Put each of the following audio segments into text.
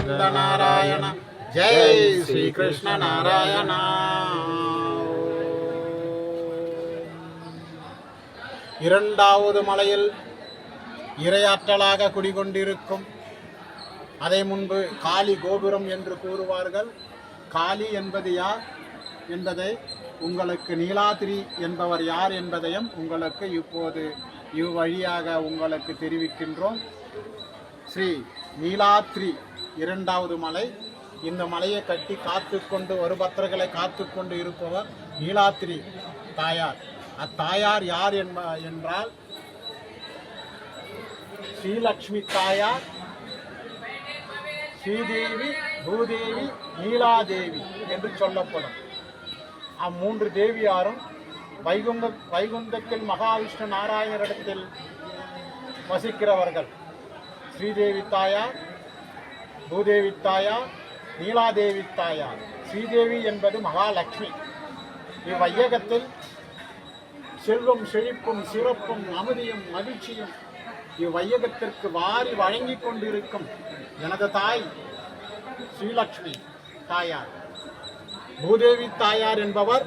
கோவிந்த நாராயண. ஜெய் ஸ்ரீ கிருஷ்ண நாராயண. இரண்டாவது மலையில் இரையாற்றலாக குடிகொண்டிருக்கும், அதை முன்பு காளி கோபுரம் என்று கூறுவார்கள். காளி என்பது யார் என்பதை உங்களுக்கு, நீலாத்ரி என்பவர் யார் என்பதையும் உங்களுக்கு இப்போது இவ்வழியாக உங்களுக்கு தெரிவிக்கின்றோம். ஸ்ரீ நீலாத்ரி இரண்டாவது மலை. இந்த மலையை கட்டி காத்து கொண்டு பக்தர்களை காத்து கொண்டு இருப்பவர் நீலாத்ரி தாயார். அத்தாயார் யார் என்றால் ஸ்ரீலக்ஷ்மி தாயார், ஸ்ரீதேவி, பூதேவி, நீலாதேவி என்று சொல்லப்படும். அம்மூன்று தேவியாரும் வைகுந்தத்தில் மகாவிஷ்ணு நாராயணரிடத்தில் வசிக்கிறவர்கள். ஸ்ரீதேவி தாயார், பூதேவி தாயார், நீலாதேவி தாயார். ஸ்ரீதேவி என்பது மகாலட்சுமி. இவ்வையகத்தில் செல்வம், செழிப்பும், சிறப்பும், அமைதியும், மகிழ்ச்சியும் இவ்வையகத்திற்கு வாரி வழங்கி கொண்டிருக்கும் எனது தாய் ஸ்ரீலக்ஷ்மி தாயார். பூதேவி தாயார் என்பவர்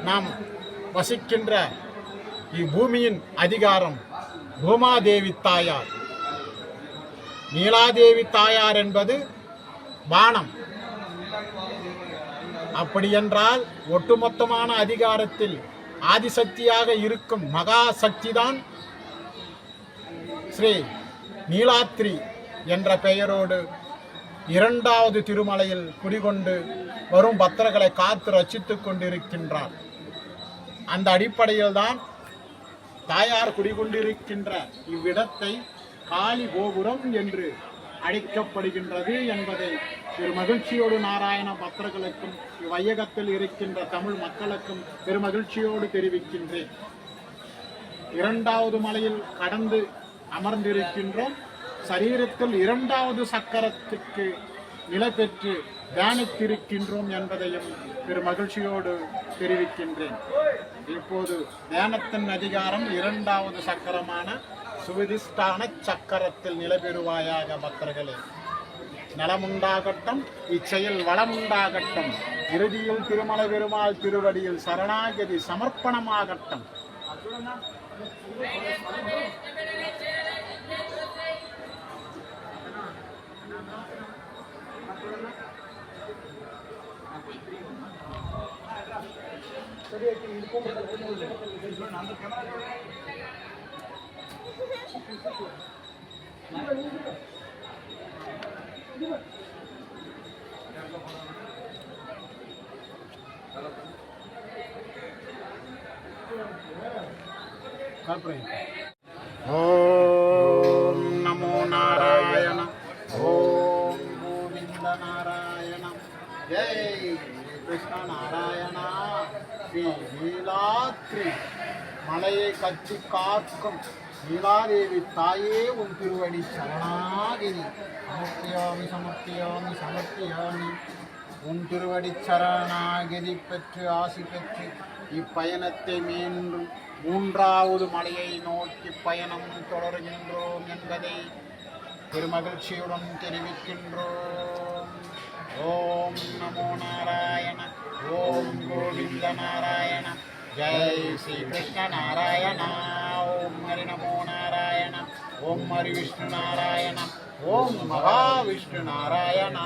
நாம் வசிக்கின்ற இப்பூமியின் அதிகாரம் பூமாதேவி தாயார். நீலாதேவி தாயார் என்பது வானம். அப்படியென்றால் ஒட்டுமொத்தமான அதிகாரத்தில் ஆதிசக்தியாக இருக்கும் மகா சக்திதான் ஸ்ரீ நீலாத்ரி என்ற பெயரோடு இரண்டாவது திருமலையில் குடிகொண்டு வரும் பக்தர்களை காத்து ரட்சித்துக் கொண்டிருக்கின்றார். அந்த அடிப்படையில் தான் தாயார் குடிகொண்டிருக்கின்ற இவ்விடத்தை காளி கோபுரம் என்று அழைக்கப்படுகின்றது என்பதை பெருமகிழ்ச்சியோடு நாராயண பக்தர்களுக்கும் இவ்வையகத்தில் இருக்கின்ற தமிழ் மக்களுக்கும் பெருமகிழ்ச்சியோடு தெரிவிக்கின்றேன். இரண்டாவது மலையில் கடந்து அமர்ந்திருக்கின்றோம். சரீரத்தில் இரண்டாவது சக்கரத்துக்கு நிலை பெற்று தியானித்திருக்கின்றோம் என்பதையும் பெருமகிழ்ச்சியோடு தெரிவிக்கின்றேன். இப்போது தியானத்தின் அதிகாரம் இரண்டாவது சக்கரமான சுவதிஷ்டான சக்கரத்தில் நிலை பெறுவாயாக பக்தர்களே. நலமுண்டாகட்டும், இச்செயல் வளமுண்டாகட்டும், இறுதியில் திருமலை பெருமாள் திருவடியில் சரணாகதி சமர்ப்பணமாகட்டும். ஓம் நமோ நாராயண. ஓம் கோவிந்த நாராயண. ஜெய் கிருஷ்ண நாராயண. ஸ்ரீ நீலாத்ரி மலையை கட்டி காக்கும் நீலாதேவி தாயே, உன் திருவடி சரணாகிரி. சமர்ப்பியாமி சமர்ப்பியாமி சமர்ப்பியாமி. உன் திருவடி சரணாகிரி பெற்று ஆசி பெற்று இப்பயணத்தை மீண்டும் மூன்றாவது மலையை நோக்கி பயணம் தொடர்கின்றோம் என்பதை பெருமகிழ்ச்சியுடன் தெரிவிக்கின்றோம். ஓம் நமோ நாராயண. ஓம் கோவிந்த நாராயண. ஜெய் ஸ்ரீ கிருஷ்ண நாராயண. ஓம் ஹரி நமோ நாராயண. ஓம் ஹரி விஷ்ணு நாராயண. ஓம் மகாவிஷ்ணு நாராயண.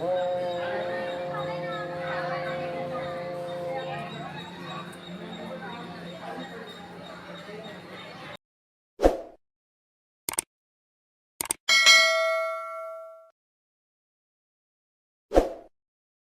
ஓம்